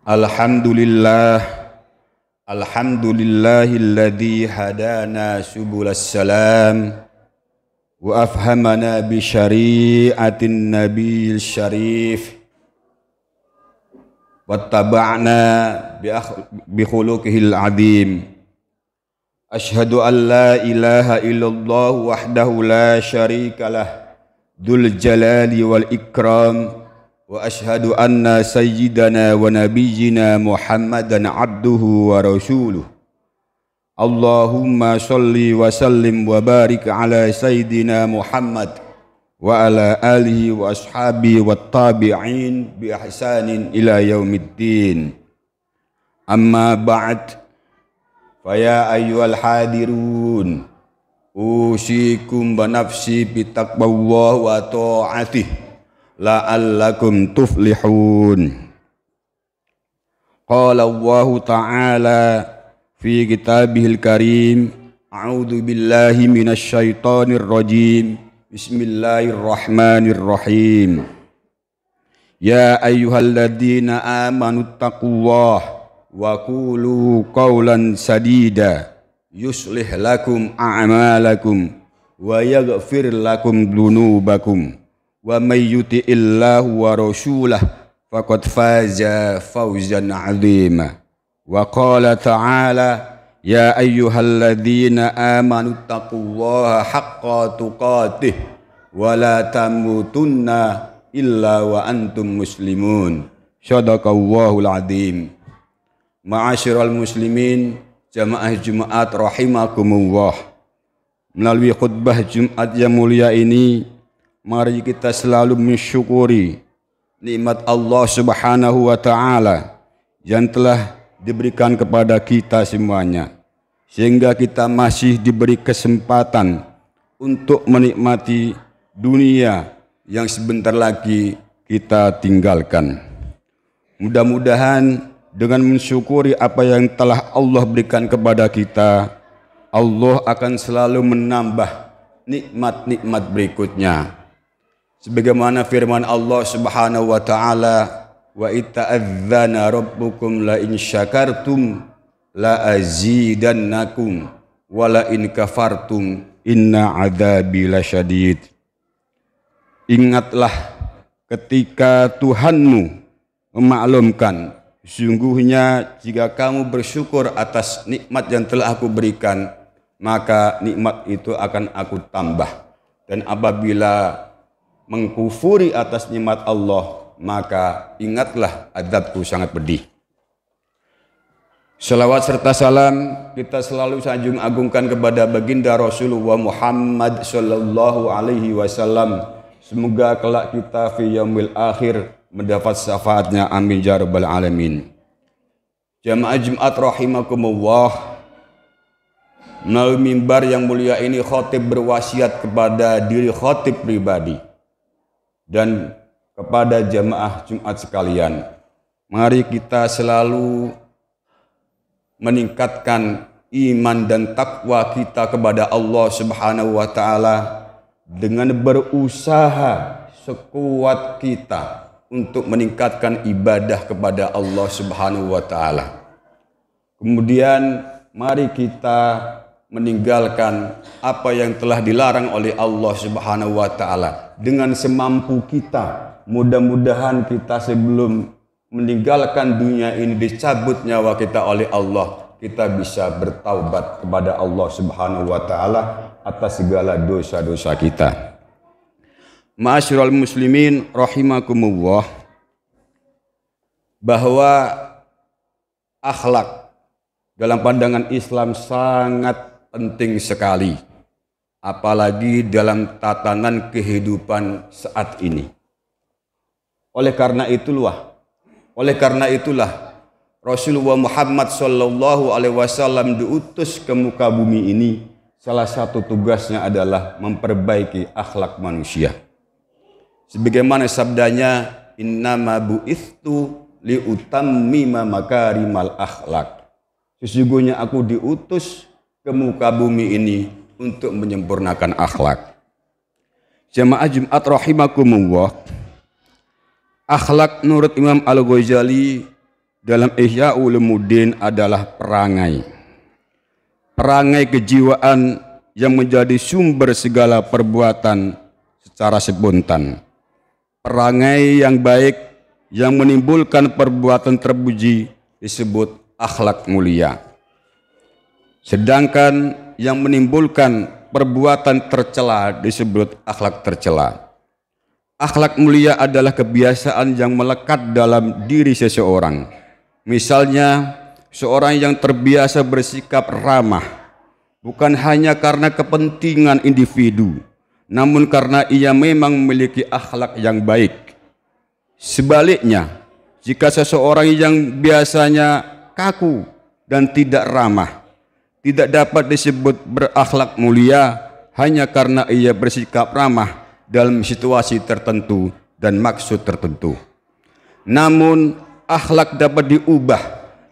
Alhamdulillah, alhamdulillahilladzi hadana subulas salam wa afhamana bi syari'atin nabiyil syarif wattaba'na bi khuluqihil azim. Ashhadu an la ilaha illallah wahdahu la syarikalah dzul jalali wal ikram. Wa ashhadu anna sayyidana wa nabiyyina Muhammadan abduhu wa rasuluh. Allahumma sholli wa sallim wa barik ala sayyidina Muhammad wa ala alihi wa ashabihi wa tabi'in bi ihsanin ila yaumiddin. Amma ba'd, fa ya ayyuhal hadirun, usikum wa nafsi bi taqwallah wa ta'atih la'allakum tuflihun. Qala Allah Ta'ala fi kitabihil karim, a'udzu billahi minasy syaithanir rajim. Bismillahirrahmanirrahim. Ya ayyuhalladzina amanu taqullaha wa qulu qawlan sadida yuslih lakum a'malakum wa yaghfir lakum dhunubakum. Wa may yuti'illahu wa rasulah faqad faza fawzan 'azima. Wa qala ta'ala ya ayyuhalladzina amanu taqullaha haqqa tuqatih wa la tamutunna illa wa antum muslimun. Shadaqallahul 'azim. Ma'asyiral muslimin, jamaah Jumat rahimakumullah. Melalui khutbah Jumat yang mulia ini, mari kita selalu mensyukuri nikmat Allah Subhanahu wa Ta'ala yang telah diberikan kepada kita semuanya, sehingga kita masih diberi kesempatan untuk menikmati dunia yang sebentar lagi kita tinggalkan. Mudah-mudahan dengan mensyukuri apa yang telah Allah berikan kepada kita, Allah akan selalu menambah nikmat-nikmat berikutnya. Sebagaimana firman Allah Subhanahu wa Ta'ala, wa ita'adzana rabbukum la in syakartum la azidannakum wa la in kafartum inna adzabi lasyadid. Ingatlah ketika Tuhanmu memaklumkan, sungguhnya jika kamu bersyukur atas nikmat yang telah aku berikan, maka nikmat itu akan aku tambah, dan apabila mengkufuri atas nikmat Allah, maka ingatlah azabku sangat pedih. Salawat serta salam kita selalu sanjung agungkan kepada baginda Rasulullah Muhammad sallallahu alaihi wasallam. Semoga kelak kita fi yaumil akhir mendapat syafaatnya, amin ya rabbal alamin. Jamaah Jumat rahimakumullah, melalui mimbar yang mulia ini khatib berwasiat kepada diri khatib pribadi dan kepada jamaah Jumat sekalian. Mari kita selalu meningkatkan iman dan takwa kita kepada Allah Subhanahu wa Ta'ala dengan berusaha sekuat kita untuk meningkatkan ibadah kepada Allah Subhanahu wa Ta'ala. Kemudian mari kita meninggalkan apa yang telah dilarang oleh Allah Subhanahu wa Ta'ala dengan semampu kita. Mudah-mudahan kita sebelum meninggalkan dunia ini, dicabut nyawa kita oleh Allah, kita bisa bertaubat kepada Allah Subhanahu wa Ta'ala atas segala dosa-dosa kita. Ma'asyiral muslimin rahimakumullah, bahwa akhlak dalam pandangan Islam sangat penting sekali, apalagi dalam tatanan kehidupan saat ini. Oleh karena itulah Rasulullah Muhammad sallallahu alaihi wasallam diutus ke muka bumi ini. Salah satu tugasnya adalah memperbaiki akhlak manusia. Sebagaimana sabdanya, innama bu'ithtu liutammima makarimal akhlak. Sesungguhnya aku diutus ke muka bumi ini untuk menyempurnakan akhlak. Jamaah Jumat rahimakumullah, Akhlak menurut Imam Al-Ghazali dalam Ihya Ulumuddin adalah perangai. Perangai kejiwaan yang menjadi sumber segala perbuatan secara spontan. Perangai yang baik yang menimbulkan perbuatan terpuji disebut akhlak mulia. Sedangkan yang menimbulkan perbuatan tercela disebut akhlak tercela. Akhlak mulia adalah kebiasaan yang melekat dalam diri seseorang. Misalnya, seorang yang terbiasa bersikap ramah, bukan hanya karena kepentingan individu, namun karena ia memang memiliki akhlak yang baik. Sebaliknya, jika seseorang yang biasanya kaku dan tidak ramah, tidak dapat disebut berakhlak mulia hanya karena ia bersikap ramah dalam situasi tertentu dan maksud tertentu. Namun akhlak dapat diubah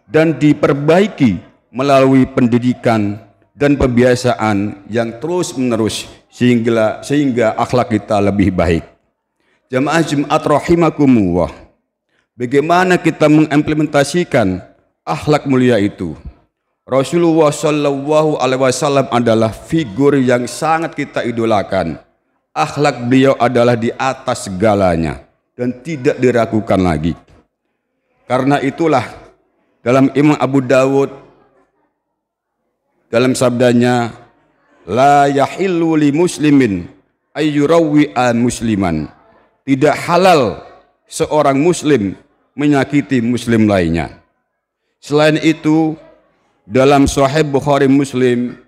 dan diperbaiki melalui pendidikan dan pembiasaan yang terus menerus sehingga akhlak kita lebih baik. Jamaah Jumat rahimakumullah, bagaimana kita mengimplementasikan akhlak mulia itu? Rasulullah Shallallahu Alaihi Wasallam adalah figur yang sangat kita idolakan. Akhlak beliau adalah di atas segalanya dan tidak diragukan lagi. Karena itulah dalam Imam Abu Dawud dalam sabdanya, la yahillu li muslimin ayyurawi an musliman. Tidak halal seorang muslim menyakiti muslim lainnya. Selain itu, dalam Sahih Bukhari Muslim,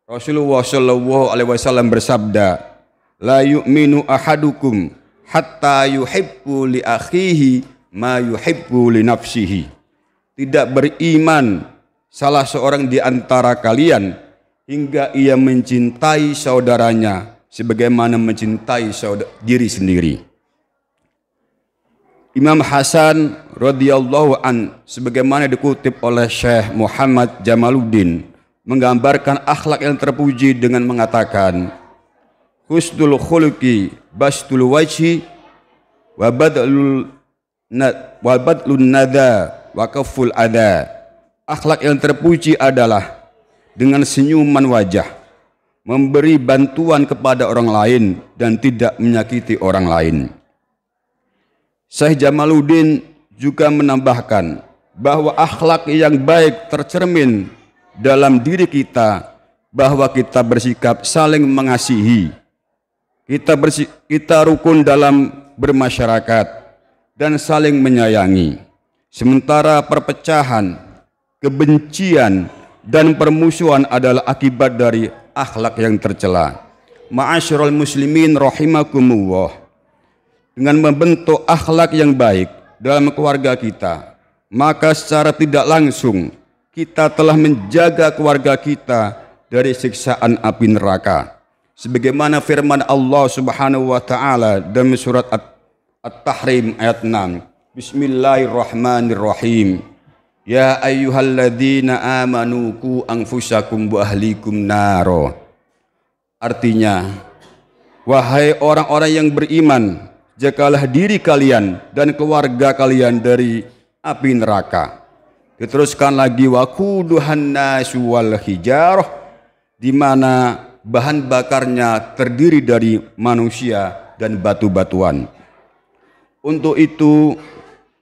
Rasulullah Shallallahu Alaihi Wasallam bersabda, la yu'minu ahadukum hatta yuhibbu li akhihi ma yuhibbu li nafsihi. Tidak beriman salah seorang di antara kalian hingga ia mencintai saudaranya sebagaimana mencintai diri sendiri. Imam Hasan radhiyallahu an sebagaimana dikutip oleh Syekh Muhammad Jamaluddin menggambarkan akhlak yang terpuji dengan mengatakan, husnul khuluqi bastul wajhi wa badlun nada wa kaful ada. Akhlak yang terpuji adalah dengan senyuman wajah, memberi bantuan kepada orang lain dan tidak menyakiti orang lain. Syekh Jamaluddin juga menambahkan bahwa akhlak yang baik tercermin dalam diri kita, bahwa kita bersikap saling mengasihi, kita rukun dalam bermasyarakat dan saling menyayangi. Sementara perpecahan, kebencian dan permusuhan adalah akibat dari akhlak yang tercela. Ma'asyiral muslimin rahimakumullah, dengan membentuk akhlak yang baik dalam keluarga kita, maka secara tidak langsung kita telah menjaga keluarga kita dari siksaan api neraka. Sebagaimana firman Allah Subhanahu wa taala dalam surat At-Tahrim ayat 6. Bismillahirrahmanirrahim. Ya ayyuhalladzina amanu qu anfusakum wa ahlikum naro. Artinya, wahai orang-orang yang beriman, jagalah diri kalian dan keluarga kalian dari api neraka. Diteruskan lagi, waquduhan nasu wal hijarah, di mana bahan bakarnya terdiri dari manusia dan batu-batuan. Untuk itu,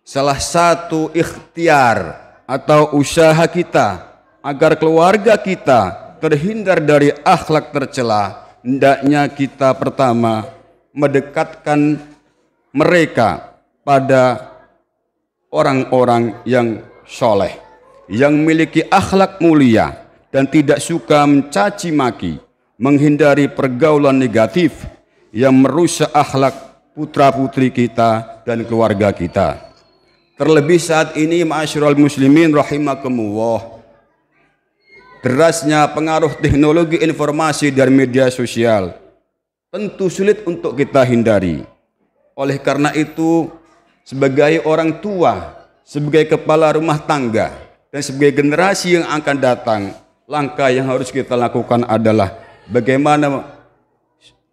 salah satu ikhtiar atau usaha kita agar keluarga kita terhindar dari akhlak tercela, hendaknya kita pertama mendekatkan mereka pada orang-orang yang soleh, yang memiliki akhlak mulia dan tidak suka mencaci maki, menghindari pergaulan negatif yang merusak akhlak putra-putri kita dan keluarga kita. Terlebih saat ini, ma'asyiral muslimin rahimakumullah, derasnya pengaruh teknologi informasi dan media sosial tentu sulit untuk kita hindari. Oleh karena itu, sebagai orang tua, sebagai kepala rumah tangga, dan sebagai generasi yang akan datang, langkah yang harus kita lakukan adalah bagaimana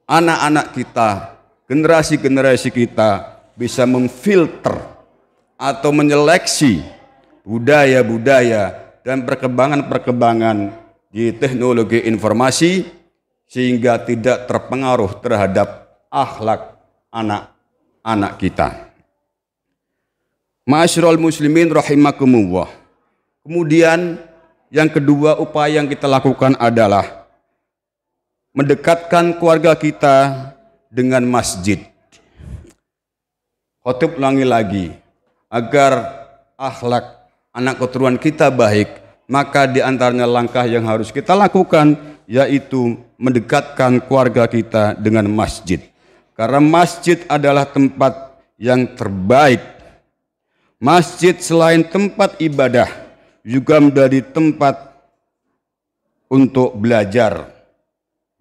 anak-anak kita, generasi-generasi kita bisa memfilter atau menyeleksi budaya-budaya dan perkembangan-perkembangan di teknologi informasi sehingga tidak terpengaruh terhadap akhlak anak-anak kita. Ma'asyiral muslimin rahimakumullah. Kemudian yang kedua upaya yang kita lakukan adalah mendekatkan keluarga kita dengan masjid. Khotib ulangi lagi, agar akhlak anak keturunan kita baik, maka di antaranya langkah yang harus kita lakukan yaitu mendekatkan keluarga kita dengan masjid. Karena masjid adalah tempat yang terbaik. Masjid selain tempat ibadah juga menjadi tempat untuk belajar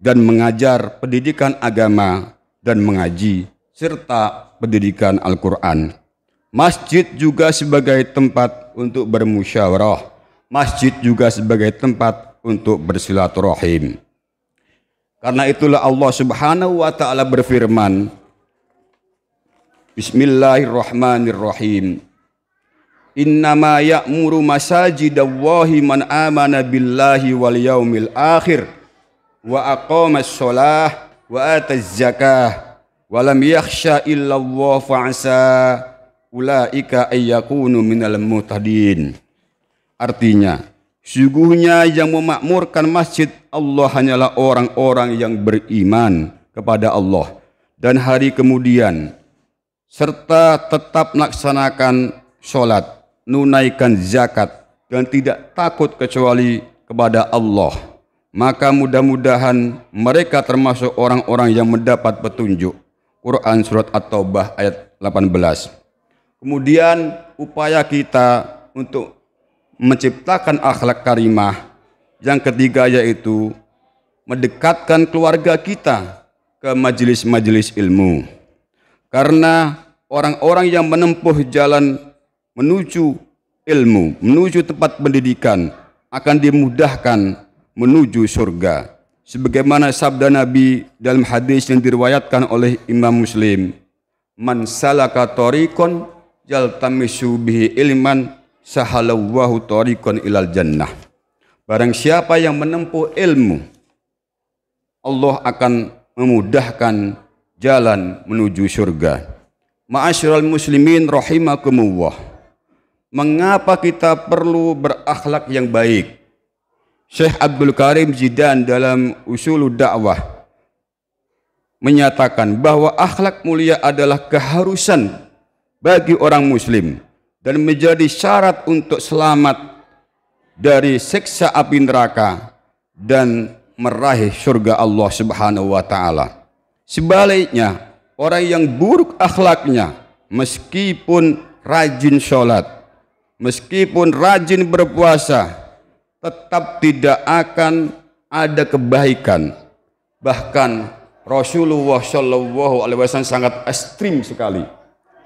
dan mengajar pendidikan agama dan mengaji serta pendidikan Al-Quran. Masjid juga sebagai tempat untuk bermusyawarah. Masjid juga sebagai tempat untuk bersilaturahim. Karena itulah Allah Subhanahu wa taala berfirman, Bismillahirrahmanirrahim. Innama ya'muru masajidallahi man amana billahi wal yaumil akhir wa aqamas shalah wa ataz zakah wa lam yakhsha illallah fa'asa ulaika ayyakunu minal muhtadin. Artinya, sungguhnya yang memakmurkan masjid Allah hanyalah orang-orang yang beriman kepada Allah dan hari kemudian serta tetap melaksanakan sholat, menunaikan zakat dan tidak takut kecuali kepada Allah. Maka mudah-mudahan mereka termasuk orang-orang yang mendapat petunjuk. Quran surat At-Taubah ayat 18. Kemudian upaya kita untuk menciptakan akhlak karimah yang ketiga yaitu mendekatkan keluarga kita ke majelis-majelis ilmu. Karena orang-orang yang menempuh jalan menuju ilmu, menuju tempat pendidikan akan dimudahkan menuju surga. Sebagaimana sabda Nabi dalam hadis yang diriwayatkan oleh Imam Muslim, "Man salaka tariqan yaltamisu bihi ilman sahalallahu tariqan ilal jannah." Barang siapa yang menempuh ilmu, Allah akan memudahkan jalan menuju surga. Ma'asyiral muslimin rahimakumullah. Mengapa kita perlu berakhlak yang baik? Syekh Abdul Karim Zidan dalam Usulud Da'wah menyatakan bahwa akhlak mulia adalah keharusan bagi orang muslim dan menjadi syarat untuk selamat dari siksa api neraka dan meraih surga Allah Subhanahu wa taala. Sebaliknya, orang yang buruk akhlaknya meskipun rajin sholat, meskipun rajin berpuasa, tetap tidak akan ada kebaikan. Bahkan Rasulullah Shallallahu Alaihi Wasallam sangat ekstrim sekali.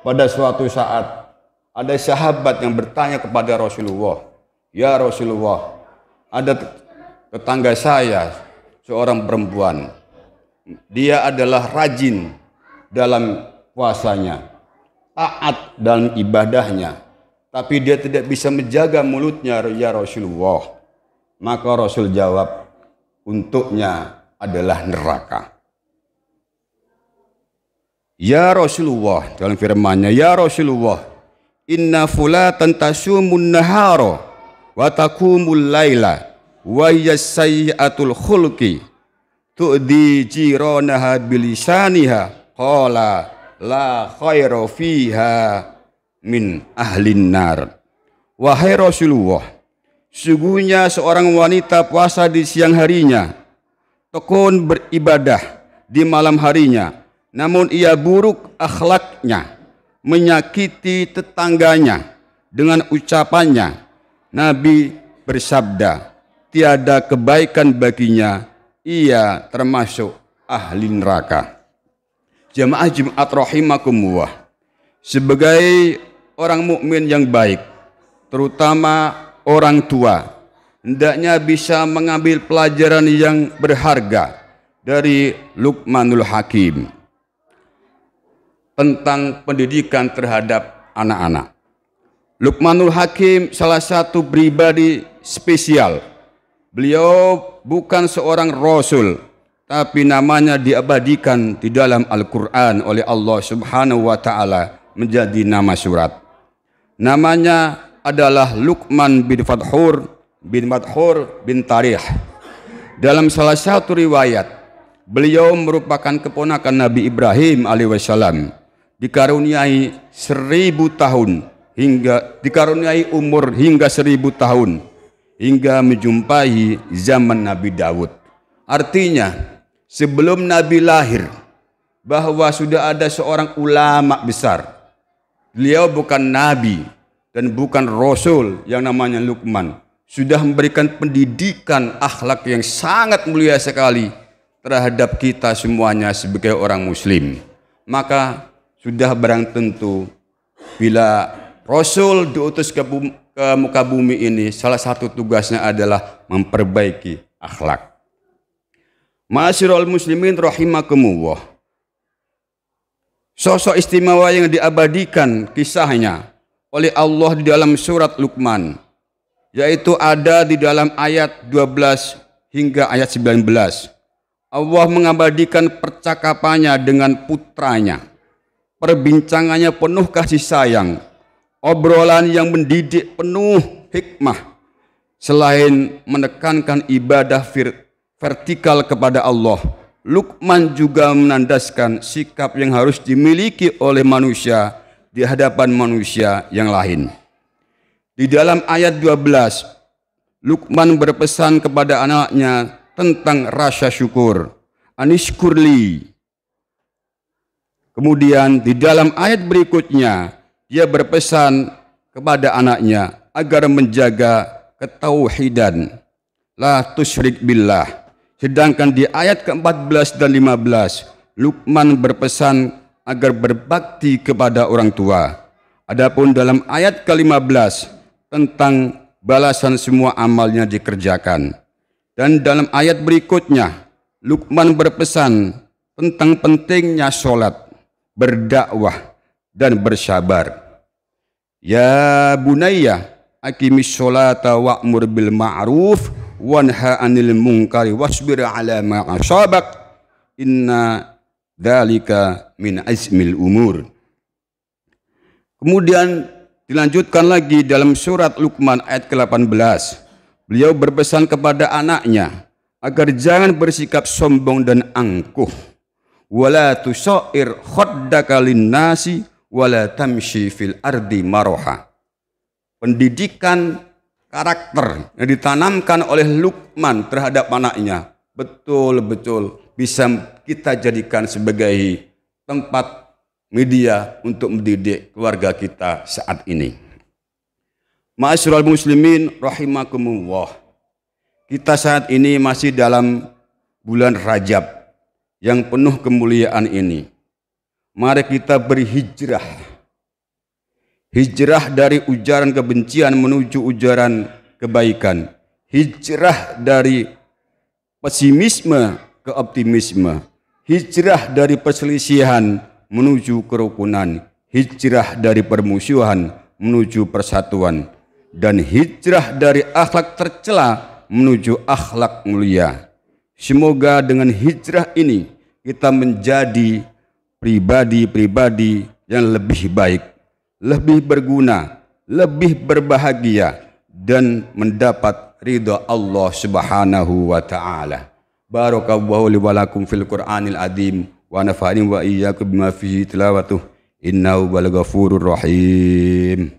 Pada suatu saat ada sahabat yang bertanya kepada Rasulullah, "Ya Rasulullah, ada tetangga saya seorang perempuan. Dia adalah rajin dalam puasanya, taat dalam ibadahnya, tapi dia tidak bisa menjaga mulutnya, ya Rasulullah." Maka Rasul jawab, untuknya adalah neraka. Ya Rasulullah, dalam firman-Nya, "Ya Rasulullah, inna fulatan tasumun nahara wa taqumul laila wa yasayyatul khulqi tu'di jiranaha bilisaniha qala la khaira fiha min ahlin nar." Wahai Rasulullah, sungguhnya seorang wanita puasa di siang harinya, tekun beribadah di malam harinya, namun ia buruk akhlaknya, menyakiti tetangganya dengan ucapannya. Nabi bersabda, tiada kebaikan baginya, ia termasuk ahli neraka. Jamaah Jumat rahimakumullah, sebagai orang mukmin yang baik, terutama orang tua, hendaknya bisa mengambil pelajaran yang berharga dari Luqmanul Hakim. tentang pendidikan terhadap anak-anak. Luqmanul Hakim salah satu pribadi spesial. Beliau bukan seorang rasul, tapi namanya diabadikan di dalam Al-Quran oleh Allah Subhanahu wa Ta'ala menjadi nama surat. Namanya adalah Luqman bin Madhur bin Tarikh. Dalam salah satu riwayat, beliau merupakan keponakan Nabi Ibrahim alaihissalam, dikaruniai 1000 tahun hingga dikaruniai umur hingga 1000 tahun hingga menjumpai zaman Nabi Daud. Artinya sebelum Nabi lahir bahwa sudah ada seorang ulama besar. Beliau bukan nabi dan bukan rasul yang namanya Luqman, sudah memberikan pendidikan akhlak yang sangat mulia sekali terhadap kita semuanya sebagai orang muslim. Maka sudah barang tentu bila rasul diutus ke muka bumi ini, salah satu tugasnya adalah memperbaiki akhlak. Ma'asyiral muslimin rahimakumullah. Sosok istimewa yang diabadikan kisahnya oleh Allah di dalam surat Luqman, yaitu ada di dalam ayat 12 hingga ayat 19. Allah mengabadikan percakapannya dengan putranya. Perbincangannya penuh kasih sayang, obrolan yang mendidik penuh hikmah. Selain menekankan ibadah vertikal kepada Allah, Luqman juga menandaskan sikap yang harus dimiliki oleh manusia di hadapan manusia yang lain. Di dalam ayat 12, Luqman berpesan kepada anaknya tentang rasa syukur. Anishkurli. Kemudian di dalam ayat berikutnya, dia berpesan kepada anaknya agar menjaga ketauhidan. La tusyrik billah. Sedangkan di ayat ke-14 dan 15, Luqman berpesan agar berbakti kepada orang tua. Adapun dalam ayat ke-15 tentang balasan semua amalnya dikerjakan. Dan dalam ayat berikutnya, Luqman berpesan tentang pentingnya sholat, berdakwah, dan bersabar. Ya bunayya, aqimis sholata wa'mur bil ma'ruf wanha 'anil munkari wasbir 'ala ma asabak. Inna dzalika min azmil umur. Kemudian dilanjutkan lagi dalam surat Luqman ayat ke-18. Beliau berpesan kepada anaknya agar jangan bersikap sombong dan angkuh. Wala tusair khaddaka linnasi wala tamshi fil ardi maroha. Pendidikan karakter yang ditanamkan oleh Luqman terhadap anaknya betul-betul bisa kita jadikan sebagai tempat media untuk mendidik keluarga kita saat ini. Ma'asyiral muslimin rahimakumullah. Kita saat ini masih dalam bulan Rajab yang penuh kemuliaan ini. Mari kita berhijrah. Hijrah dari ujaran kebencian menuju ujaran kebaikan. Hijrah dari pesimisme ke optimisme. Hijrah dari perselisihan menuju kerukunan. Hijrah dari permusuhan menuju persatuan. Dan hijrah dari akhlak tercela menuju akhlak mulia. Semoga dengan hijrah ini kita menjadi pribadi-pribadi yang lebih baik, lebih berguna, lebih berbahagia, dan mendapat ridha Allah Subhanahu wa ta'ala. Barakallahu li wa lakum fil Qur'anil azim wa nafa'ani wa iyyakum bima fihi tilawatuh innahu wal ghafurur rahim.